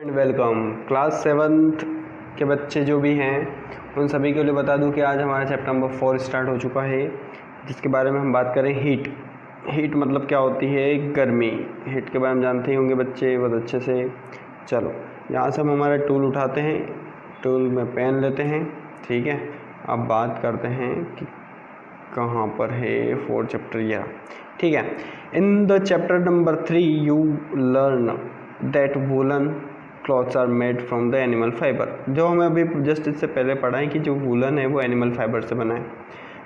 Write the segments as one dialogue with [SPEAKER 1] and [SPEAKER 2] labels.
[SPEAKER 1] And welcome class 7th के बच्चे जो भी हैं उन सभी के लिए बता दूं कि आज हमारा चैप्टर नंबर 4 स्टार्ट हो चुका है, जिसके बारे में हम बात करें हीट मतलब क्या होती है, गर्मी। हीट के बारे में जानते ही होंगे बच्चे बहुत अच्छे से। चलो यहाँ से हम हमारा टूल उठाते हैं, टूल में पेन लेते हैं, ठीक है। अब बात करते हैं कि कहाँ पर है 4 चैप्टर, यह ठीक है। In the chapter number 3 you learn that woollen clothes are made from the animal fibre. जो हमें अभी जस्ट इससे पहले पढ़ा है कि जो वूलन है वो एनिमल फाइबर से बना है।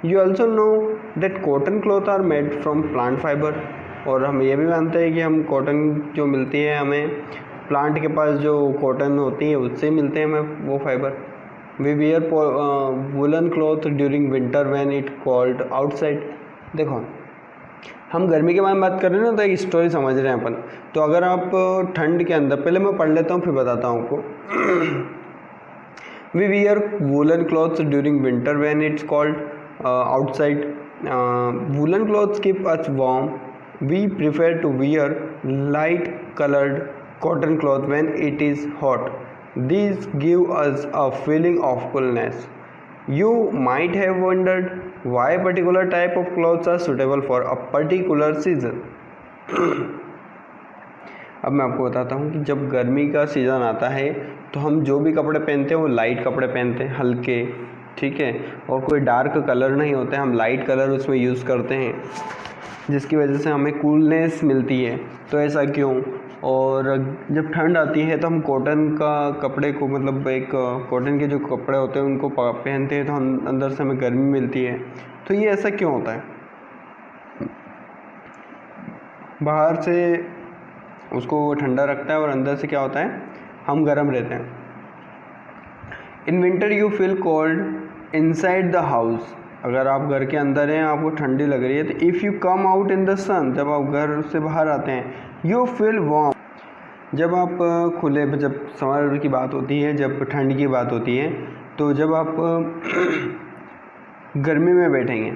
[SPEAKER 1] You also know that cotton cloth are made from plant fibre. और हम ये भी मानते हैं कि हम कॉटन जो मिलती है हमें प्लांट के पास जो कॉटन होती है उससे मिलते हैं हमें वो fibre. We wear woollen cloth during winter when it cold outside. देखो हम गर्मी के बारे में बात कर रहे हैं ना, तो एक स्टोरी समझ रहे हैं अपन। तो अगर आप ठंड के अंदर, पहले मैं पढ़ लेता हूँ फिर बताता हूँ आपको। We wear woollen clothes during winter when it's cold outside. Woollen clothes keep us warm. We prefer to wear light coloured cotton cloth when it is hot. These give us a feeling of coolness. You might have wondered why particular type of clothes are suitable for a particular season. अब मैं आपको बताता हूँ कि जब गर्मी का season आता है तो हम जो भी कपड़े पहनते हैं वो लाइट कपड़े पहनते हैं, हल्के, ठीक है। और कोई डार्क कलर नहीं होते, हम लाइट कलर उसमें यूज़ करते हैं, जिसकी वजह से हमें कूलनेस मिलती है। तो ऐसा क्यों? और जब ठंड आती है तो हम कॉटन का कपड़े को, मतलब एक कॉटन के जो कपड़े होते हैं उनको पहनते हैं तो हम अंदर से हमें गर्मी मिलती है। तो ये ऐसा क्यों होता है? बाहर से उसको ठंडा रखता है और अंदर से क्या होता है, हम गर्म रहते हैं। In winter you feel cold inside the house. अगर आप घर के अंदर हैं, आपको ठंडी लग रही है, तो if you come out in the sun, जब आप घर से बाहर आते हैं, यू फील वार्म। जब आप खुले, जब समर की बात होती है, जब ठंड की बात होती है, तो जब आप गर्मी में बैठेंगे,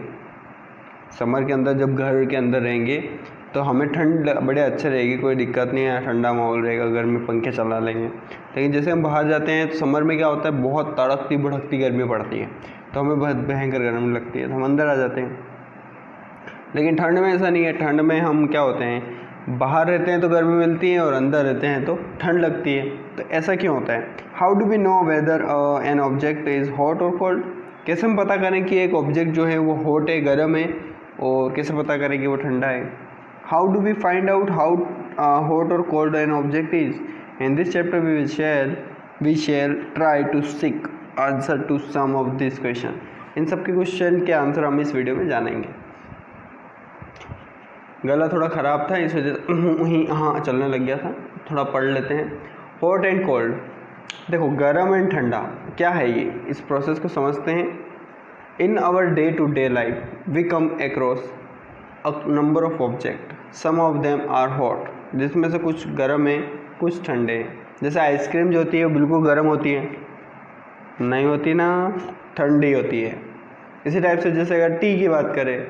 [SPEAKER 1] समर के अंदर जब घर के अंदर रहेंगे तो हमें ठंड बड़े अच्छे रहेगी, कोई दिक्कत नहीं है, ठंडा माहौल रहेगा, घर में पंखे चला लेंगे। लेकिन जैसे हम बाहर जाते हैं तो समर में क्या होता है, बहुत तड़कती भड़कती गर्मी पड़ती है, तो हमें बहुत भयंकर गर्मी लगती है, तो हम अंदर आ जाते हैं। लेकिन ठंड में ऐसा नहीं है। ठंड में हम क्या होते हैं, बाहर रहते हैं तो गर्मी मिलती है और अंदर रहते हैं तो ठंड लगती है। तो ऐसा क्यों होता है? How do we know whether an object is hot और कोल्ड। कैसे हम पता करें कि एक ऑब्जेक्ट जो है वो हॉट है, गर्म है, और कैसे पता करें कि वो ठंडा है? How do we find out how hot और cold an object is? In this chapter we shall try to seek answer to some of this question. इन सब के क्वेश्चन के आंसर हम इस वीडियो में जानेंगे। गला थोड़ा ख़राब था, इस वजह से हाँ चलने लग गया था, थोड़ा पढ़ लेते हैं। हॉट एंड कोल्ड, देखो गर्म एंड ठंडा क्या है ये, इस प्रोसेस को समझते हैं। In our day to day life we come across a number of object, some of them are hot, जिसमें से कुछ गर्म है कुछ ठंडे हैं। जैसे आइसक्रीम जो होती है वो बिल्कुल गर्म होती है, नहीं होती ना, ठंडी होती है। इसी टाइप से जैसे अगर टी की बात करें,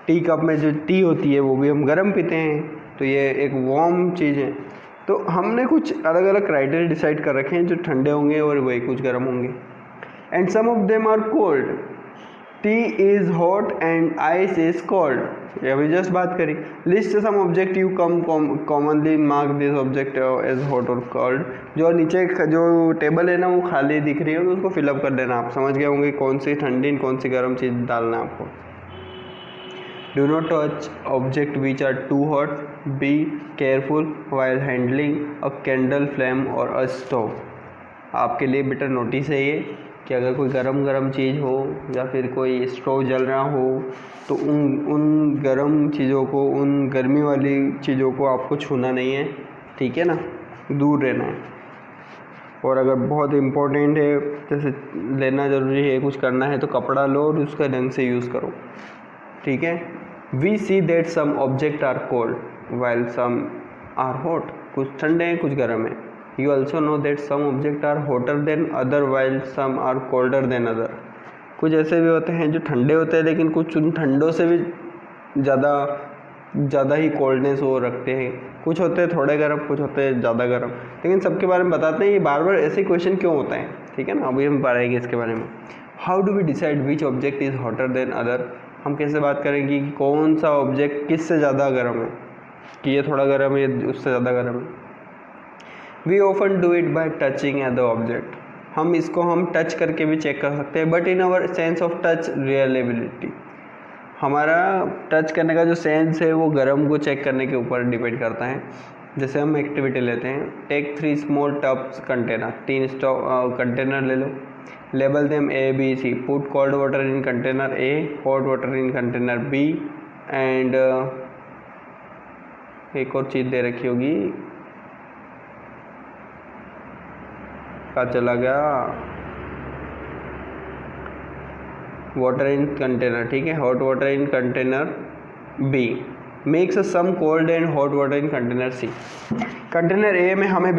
[SPEAKER 1] टी कप में जो टी होती है वो भी हम गर्म पीते हैं, तो ये एक वार्म चीज़ है। तो हमने कुछ अलग अलग क्राइटेरिया डिसाइड कर रखे हैं, जो ठंडे होंगे और वही कुछ गर्म होंगे। And some of them are cold, tea is hot and ice is cold, ये अभी जस्ट बात करी। List some object you commonly mark this object as hot और कोल्ड। जो नीचे जो टेबल है ना वो खाली दिख रही है तो उसको फिलअप कर देना। आप समझ गए होंगे कौन सी ठंडी कौन सी गर्म चीज़ डालना है आपको। Do not touch objects which are too hot. Be careful while handling a candle flame or a stove. आपके लिए बेटा नोटिस है ये कि अगर कोई गरम चीज़ हो या फिर कोई स्टोव जल रहा हो तो उन गरम चीज़ों को, उन गर्मी वाली चीज़ों को आपको छूना नहीं है, ठीक है ना, दूर रहना है। और अगर बहुत इम्पोर्टेंट है, जैसे लेना ज़रूरी है, कुछ करना है, तो कपड़ा लो और उसका ढंग से यूज़ करो, ठीक है। We see that some object are cold while some are hot, कुछ ठंडे हैं कुछ गर्म हैं। You also know that some object are hotter than other while some are colder than other. कुछ ऐसे भी होते हैं जो ठंडे होते हैं लेकिन कुछ उन ठंडों से भी ज़्यादा ज़्यादा ही कोल्डनेस वो रखते हैं, कुछ होते हैं थोड़े गर्म, कुछ होते हैं ज़्यादा गर्म, लेकिन सबके बारे में बताते हैं। ये बार बार ऐसे क्वेश्चन क्यों होता है, ठीक है ना, अभी हम पढ़ेंगे इसके बारे में। How do we decide which object is hotter than other, हम कैसे बात करेंगे कि कौन सा ऑब्जेक्ट किससे ज़्यादा गर्म है, कि ये थोड़ा गर्म है उससे ज़्यादा गर्म है। We often do it by touching at the object, हम इसको हम टच करके भी चेक कर सकते हैं, but in our sense of touch reliability, हमारा टच करने का जो सेंस है वो गर्म को चेक करने के ऊपर डिपेंड करता है। जैसे हम एक्टिविटी लेते हैं, take 3 small tubs container, 3 container ले लो, label them A B C, put cold water in container A, hot water in container B, and एक और चीज़ दे रखी होगी, कहाँ चला गया, वाटर इन कंटेनर, ठीक है, hot water in container B, mix some cold and hot water in container C। Container A में हमें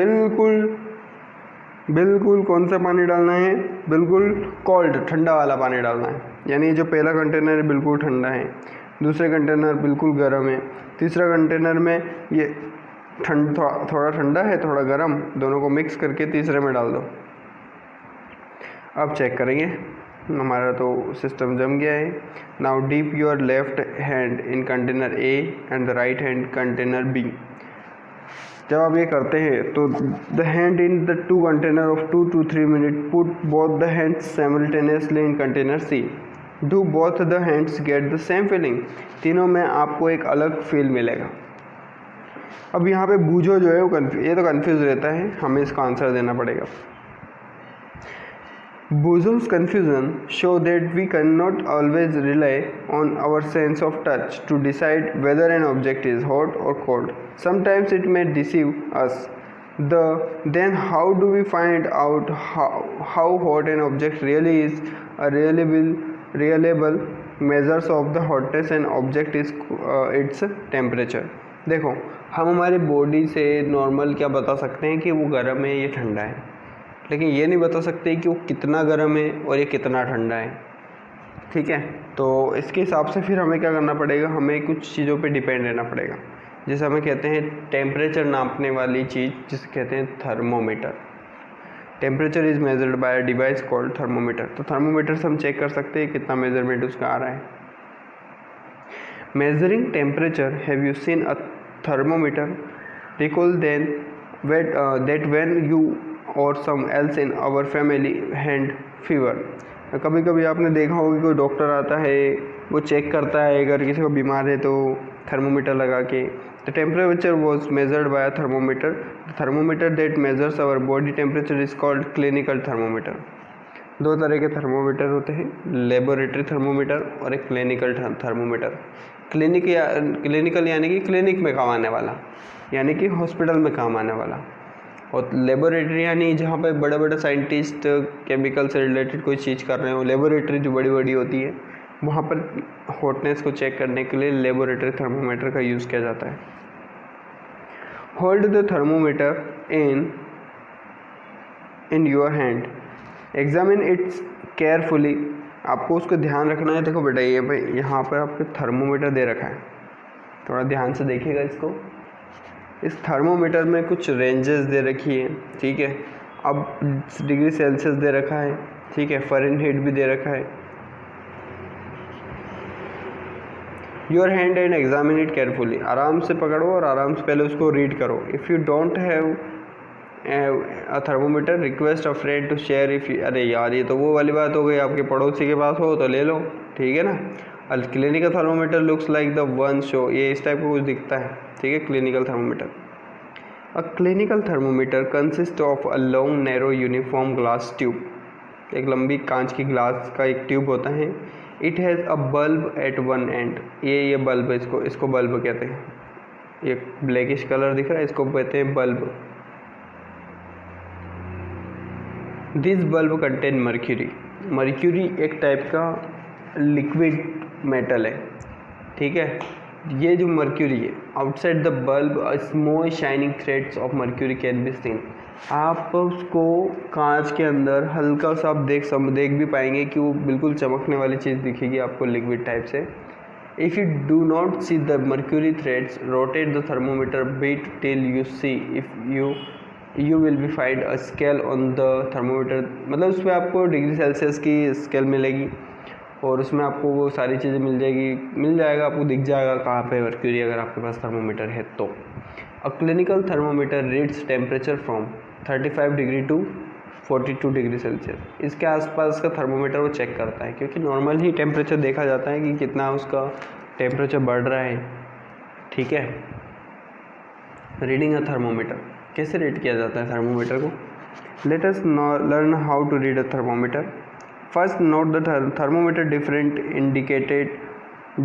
[SPEAKER 1] बिल्कुल कौन सा पानी डालना है, बिल्कुल कोल्ड ठंडा वाला पानी डालना है, यानी जो पहला कंटेनर है बिल्कुल ठंडा है, दूसरे कंटेनर बिल्कुल गर्म है, तीसरा कंटेनर में ये थोड़ा ठंडा है थोड़ा गर्म, दोनों को मिक्स करके तीसरे में डाल दो। अब चेक करेंगे, हमारा तो सिस्टम जम गया है। Now deep your left hand in container A and the right hand container B। जब आप ये करते हैं तो the hand in the 2 container of 2 to 3 minute, put both the hands simultaneously in container C, do both the hands get the same feeling, तीनों में आपको एक अलग फील मिलेगा। अब यहाँ पे बूझो जो है वो ये तो कन्फ्यूज रहता है, हमें इसका आंसर देना पड़ेगा। Boso's confusion show that we cannot always rely on our sense of touch to decide whether an object is hot or cold. Sometimes it may deceive us. Then how do we find out how hot an object really is? A reliable measures of the hotness an object is its temperature. देखो, हम हमारी body से normal क्या बता सकते हैं कि वो गर्म है ये ठंडा है, लेकिन ये नहीं बता सकते कि वो कितना गर्म है और ये कितना ठंडा है, ठीक है। तो इसके हिसाब से फिर हमें क्या करना पड़ेगा, हमें कुछ चीज़ों पे डिपेंड रहना पड़ेगा, जिसे हमें कहते हैं टेम्परेचर नापने वाली चीज़, जिसे कहते हैं thermometer. Temperature is measured by a device called thermometer. तो थर्मोमीटर से हम चेक कर सकते हैं कितना मेजरमेंट उसका आ रहा है। Measuring temperature, have you seen a thermometer? Recall then that when you or some else in our family had fever, कभी कभी आपने देखा होगा कोई डॉक्टर आता है, वो चेक करता है अगर किसी को बीमार है तो थर्मोमीटर लगा के। The temperature was measured by a thermometer. The thermometer that measures our body temperature is called clinical thermometer. 2 तरह के थर्मोमीटर होते हैं, लेबोरेटरी थर्मोमीटर और एक क्लिनिकल थर्मोमीटर। क्लिनिकल यानी कि क्लिनिक में काम आने वाला, यानी कि हॉस्पिटल में काम आने वाला, और लेबोरेटरी यानी जहाँ पे बड़े बड़े साइंटिस्ट केमिकल से रिलेटेड कोई चीज़ कर रहे हो। लेबोरेटरी जो बड़ी बड़ी होती है वहाँ पर हॉटनेस को चेक करने के लिए लेबोरेटरी थर्मोमीटर का यूज़ किया जाता है। Hold the thermometer in your hand, examine it's carefully. आपको उसको ध्यान रखना है। देखो बेटा, ये भाई यहाँ पर आपको थर्मोमीटर दे रखा है, थोड़ा ध्यान से देखिएगा इसको। इस थर्मोमीटर में कुछ रेंजेस दे रखी है, ठीक है। अब डिग्री सेल्सियस दे रखा है, ठीक है, फ़ारेनहाइट भी दे रखा है। Your hand and examine it carefully, आराम से पकड़ो और आराम से पहले उसको रीड करो। If you don't have a thermometer, request a friend to share if. अरे यार, ये तो वो वाली बात हो गई, आपके पड़ोसी के पास हो तो ले लो, ठीक है ना। Clinical thermometer looks like the one show, ये इस टाइप का कुछ दिखता है, ठीक है, clinical thermometer. A clinical thermometer consist of a long narrow uniform glass tube, एक लंबी कांच की ग्लास का एक ट्यूब होता है। It has a bulb at one end, ये बल्ब, इसको बल्ब कहते हैं। ये ब्लैकिश कलर दिख रहा है, इसको कहते हैं bulb. This bulb contain mercury, mercury एक टाइप का लिक्विड मेटल है, ठीक है। ये जो मर्क्यूरी है, outside the bulb small shining threads of mercury can be seen. आप उसको कांच के अंदर हल्का सा आप देख भी पाएंगे कि वो बिल्कुल चमकने वाली चीज़ दिखेगी आपको लिक्विड टाइप से। If you do not see the mercury threads, rotate the thermometer bit till you see if you will be find a scale on the thermometer। मतलब उस पर आपको डिग्री सेल्सियस की स्केल मिलेगी और उसमें आपको वो सारी चीज़ें मिल जाएगा, आपको दिख जाएगा कहाँ पे मर्क्यूरी अगर आपके पास थर्मोमीटर है तो। A clinical thermometer reads temperature from 35 degree to 42 degree Celsius. इसके आसपास का थर्मोमीटर वो चेक करता है, क्योंकि नॉर्मल ही टेम्परेचर देखा जाता है कि कितना उसका टेम्परेचर बढ़ रहा है, ठीक है। रीडिंग अ थर्मोमीटर, कैसे रीड किया जाता है थर्मोमीटर को? Let us learn how to read a thermometer. First note the thermometer different indicated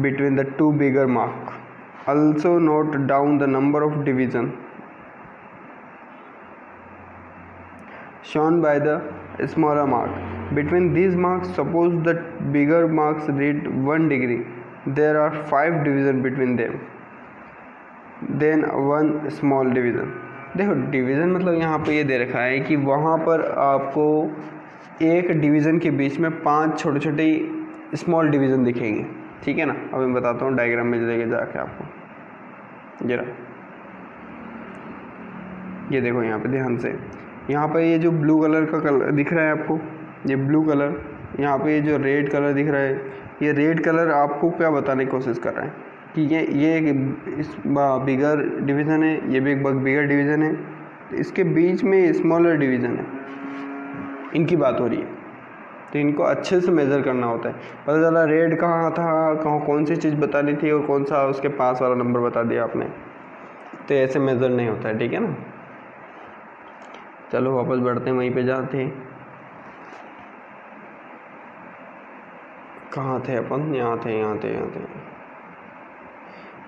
[SPEAKER 1] between the two bigger mark. Also note down the number of division shown by the smaller mark. Between these marks, suppose the bigger marks read 1 degree, there are 5 division between them, then 1 small division। देखो division मतलब यहाँ पे ये दे रखा है कि वहाँ पर आपको एक डिवीज़न के बीच में 5 छोटे छोटे स्मॉल डिवीज़न दिखेंगे, ठीक है ना। अब मैं बताता हूँ डायग्राम में लेके जाके आपको, जरा ये देखो यहाँ पे ध्यान से। यहाँ पर ये जो ब्लू कलर का कलर दिख रहा है आपको, ये ब्लू कलर, यहाँ पे ये जो रेड कलर दिख रहा है, ये रेड कलर आपको क्या बताने की कोशिश कर रहा है कि ये एक बिगर डिवीज़न है, ये भी एक बिगर डिवीज़न है, इसके बीच में स्मॉलर डिवीज़न है, इनकी बात हो रही है। तो इनको अच्छे से मेज़र करना होता है। पता चला रेड कहाँ था, कौन सी चीज़ बतानी थी और कौन सा उसके पास वाला नंबर बता दिया आपने, तो ऐसे मेज़र नहीं होता है, ठीक है ना। चलो वापस बढ़ते हैं, वहीं पे जाते हैं। कहाँ थे अपन? यहाँ थे,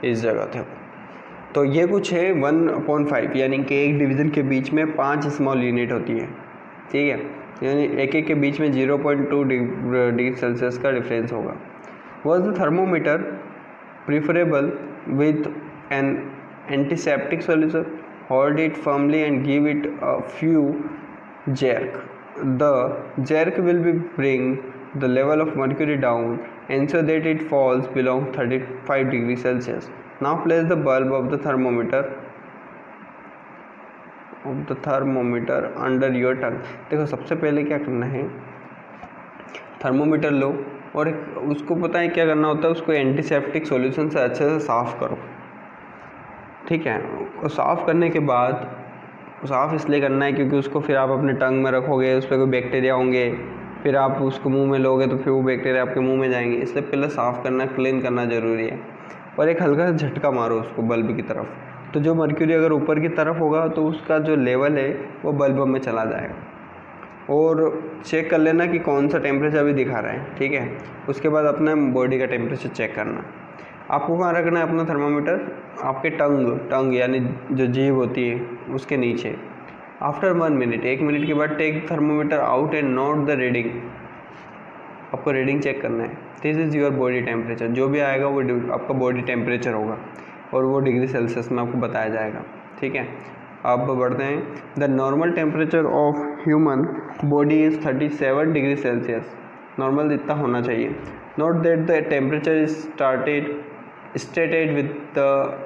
[SPEAKER 1] इस जगह थे। तो ये कुछ है 1/5, यानी कि एक डिवीज़न के बीच में 5 स्मॉल यूनिट होती है, ठीक है। यानी एक के बीच में 0.2 डिग्री सेल्सियस का डिफरेंस होगा। Was the thermometer preferable with an antiseptic solution? Hold it firmly and give it a few jerk. The jerk will be bring the level of mercury down, ensure that it falls below 35 degrees Celsius. Now place the bulb of the thermometer under your tongue. देखो सबसे पहले क्या करना है, thermometer लो और उसको पता है क्या करना होता है, उसको एंटीसेप्टिक सॉल्यूशन से अच्छे से साफ़ करो, ठीक है। और साफ़ करने के बाद, साफ़ इसलिए करना है क्योंकि उसको फिर आप अपने टंग में रखोगे, उस पर कोई बैक्टीरिया होंगे, फिर आप उसको मुंह में लोगे तो फिर वो बैक्टीरिया आपके मुंह में जाएंगे, इसलिए पहले साफ़ करना, क्लीन करना ज़रूरी है। और एक हल्का सा झटका मारो उसको बल्ब की तरफ, तो जो मर्क्यूरी अगर ऊपर की तरफ होगा तो उसका जो लेवल है वो बल्ब में चला जाएगा। और चेक कर लेना कि कौन सा टेम्परेचर अभी दिखा रहा है, ठीक है। उसके बाद अपना बॉडी का टेम्परेचर चेक करना। आपको कहाँ रखना है अपना थर्मामीटर? आपके टंग यानी जो जीभ होती है उसके नीचे। आफ्टर 1 मिनट, 1 मिनट के बाद take thermometer out and note the reading. आपको रीडिंग चेक करना है। This is your body temperature, जो भी आएगा वो आपका बॉडी टेम्परेचर होगा और वो डिग्री सेल्सियस में आपको बताया जाएगा, ठीक है। अब बढ़ते हैं। The normal temperature of human body is 37 degree Celsius. Normal इतना होना चाहिए। Note that the temperature is stated with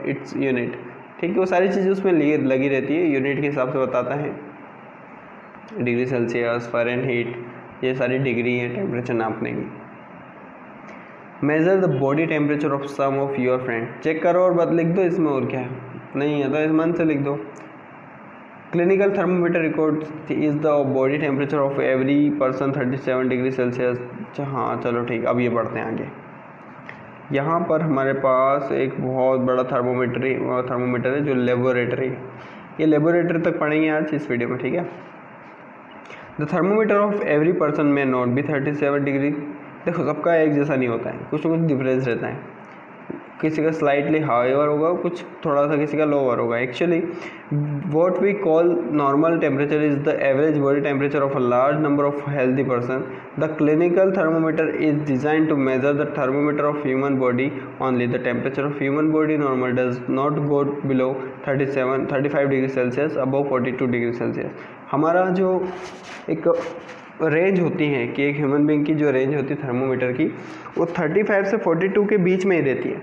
[SPEAKER 1] its unit, ठीक है। वो सारी चीज़ें उसमें लगी रहती है, यूनिट के हिसाब से बताता है। डिग्री सेल्सियस, फ़ारेनहीट, ये सारी डिग्री है टेम्परेचर नापने की। Measure the body temperature of some of your friend. Check करो और बात लिख दो इसमें, और क्या है, नहीं है तो इस मन से लिख दो। Clinical thermometer record is the body temperature of every person 37 degree Celsius. हाँ चलो ठीक, अब ये बढ़ते हैं आगे। यहाँ पर हमारे पास एक बहुत बड़ा थर्मोमीटर है जो लेबोरेटरी, ये लेबोरेटरी तक पढ़ेंगे आज इस वीडियो में, ठीक है। The thermometer of every person में नॉट बी 37 डिग्री। देखो सबका एक जैसा नहीं होता है, कुछ ना कुछ डिफरेंस रहता है। किसी का स्लाइटली हाईवर होगा, कुछ थोड़ा सा किसी का लोअर होगा। Actually what we call normal temperature is the average body temperature of a large number of healthy person. The clinical thermometer is designed to measure the thermometer of human body only. The temperature of human body normal does not go below 35 degree Celsius, above 42 degree Celsius. हमारा जो एक range होती है कि एक human being की जो range होती है थर्मोमीटर की, वो 35 से 42 के बीच में ही रहती है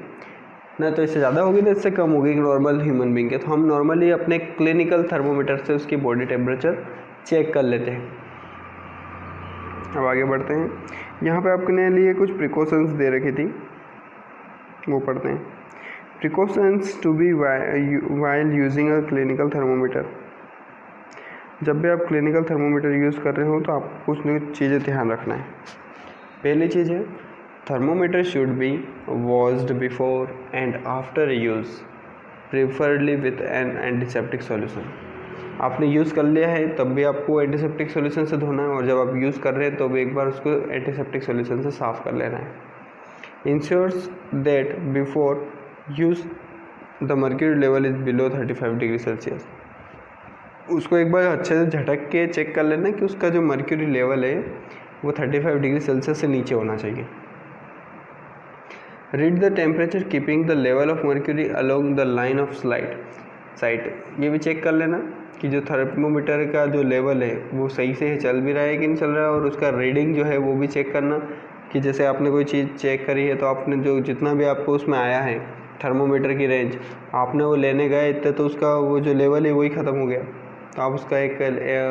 [SPEAKER 1] ना, तो इससे ज़्यादा होगी ना इससे कम होगी नॉर्मल ह्यूमन बीइंग के। तो हम नॉर्मली अपने क्लिनिकल थर्मोमीटर से उसकी बॉडी टेम्परेचर चेक कर लेते हैं। अब आगे बढ़ते हैं। यहाँ पे आपके लिए कुछ प्रिकॉशंस दे रखी थी, वो पढ़ते हैं। Precautions to be while using a clinical thermometer. जब भी आप क्लिनिकल थर्मोमीटर यूज़ कर रहे हो तो आपको कुछ न कुछ चीज़ें ध्यान रखना है। पहली चीज़ है, thermometer should be washed before and after use, preferably with an antiseptic solution. आपने यूज़ कर लिया है तब भी आपको एंटीसेप्टिक सॉल्यूशन से धोना है, और जब आप यूज़ कर रहे हैं तो भी एक बार उसको एंटीसेप्टिक सॉल्यूशन से साफ़ कर लेना है। Ensures that before use the mercury level is below 35 degree Celsius. उसको एक बार अच्छे से झटक के चेक कर लेना कि उसका जो मर्क्यूरी लेवल है वो 35 डिग्री सेल्सियस से नीचे होना चाहिए। Read the temperature keeping the level of mercury along the line of site. ये भी चेक कर लेना कि जो थर्मोमीटर का जो लेवल है वो सही से चल भी रहा है कि नहीं चल रहा है, और उसका रीडिंग जो है वो भी चेक करना कि जैसे आपने कोई चीज़ चेक करी है तो आपने जो जितना भी आपको उसमें आया है थर्मोमीटर की रेंज, आपने वो लेने गए इतने तो उसका वो जो लेवल है वही ख़त्म हो गया, तो आप उसका एक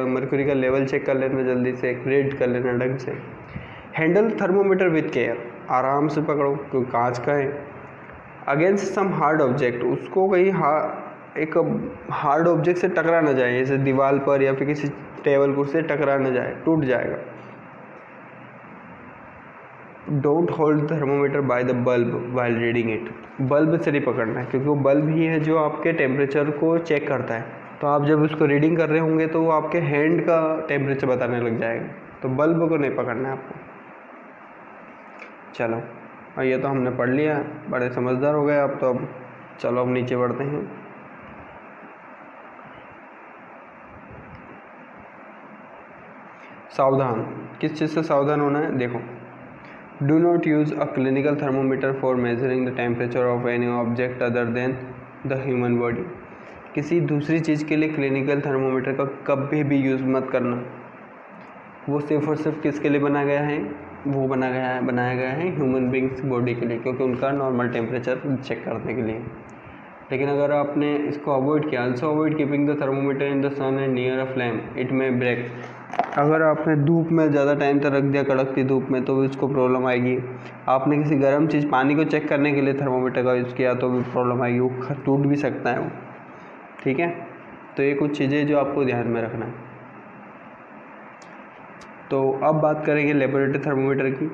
[SPEAKER 1] मर्क्यूरी का लेवल चेक कर लेना जल्दी से, एक रीड कर लेना ढंग से। हैंडल थर्मोमीटर विथ केयर, आराम से पकड़ो क्योंकि कांच का है। अगेंस्ट सम हार्ड ऑब्जेक्ट, उसको कहीं एक हार्ड ऑब्जेक्ट से टकरा ना जाए, जैसे दीवार पर या फिर किसी टेबल कुर्सी से टकरा ना जाए, टूट जाएगा। Don't hold thermometer by the bulb while reading it. Bulb से नहीं पकड़ना है क्योंकि वो बल्ब ही है जो आपके टेम्परेचर को चेक करता है, तो आप जब उसको रीडिंग कर रहे होंगे तो वो आपके हैंड का टेम्परेचर बताने लग जाएगा, तो बल्ब को नहीं पकड़ना है आपको। चलो, और ये तो हमने पढ़ लिया, बड़े समझदार हो गए आप तो। अब चलो अब नीचे बढ़ते हैं। सावधान, किस चीज़ से सावधान होना है, देखो। Do not use a clinical thermometer for measuring the temperature of any object other than the human body. किसी दूसरी चीज़ के लिए क्लिनिकल थर्मोमीटर का कभी भी यूज़ मत करना। वो सिर्फ और सिर्फ किसके लिए बनाया गया है, वो बनाया गया है ह्यूमन बींग्स बॉडी के लिए, क्योंकि उनका नॉर्मल टेम्परेचर चेक करने के लिए। लेकिन अगर आपने इसको अवॉइड किया, also avoid keeping the thermometer in the sun and near a flame, it may break. अगर आपने धूप में ज़्यादा टाइम तक रख दिया, कड़कती धूप में, तो भी उसको प्रॉब्लम आएगी। आपने किसी गर्म चीज़, पानी को चेक करने के लिए थर्मोमीटर का यूज़ किया तो भी प्रॉब्लम आएगी, वो टूट भी सकता है वो। ठीक है, तो ये कुछ चीज़ें जो आपको ध्यान में रखना है। तो अब बात करेंगे लेबोरेटरी थर्मोमीटर की,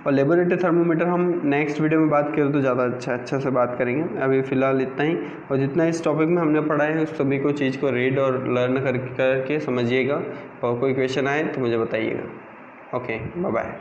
[SPEAKER 1] और लेबोरेटरी थर्मोमीटर हम नेक्स्ट वीडियो में बात करें तो ज़्यादा अच्छा से बात करेंगे। अभी फ़िलहाल इतना ही, और जितना इस टॉपिक में हमने पढ़ा है उस सभी को चीज़ को रीड और लर्न करके समझिएगा, और कोई क्वेश्चन आए तो मुझे बताइएगा। Okay, bye bye.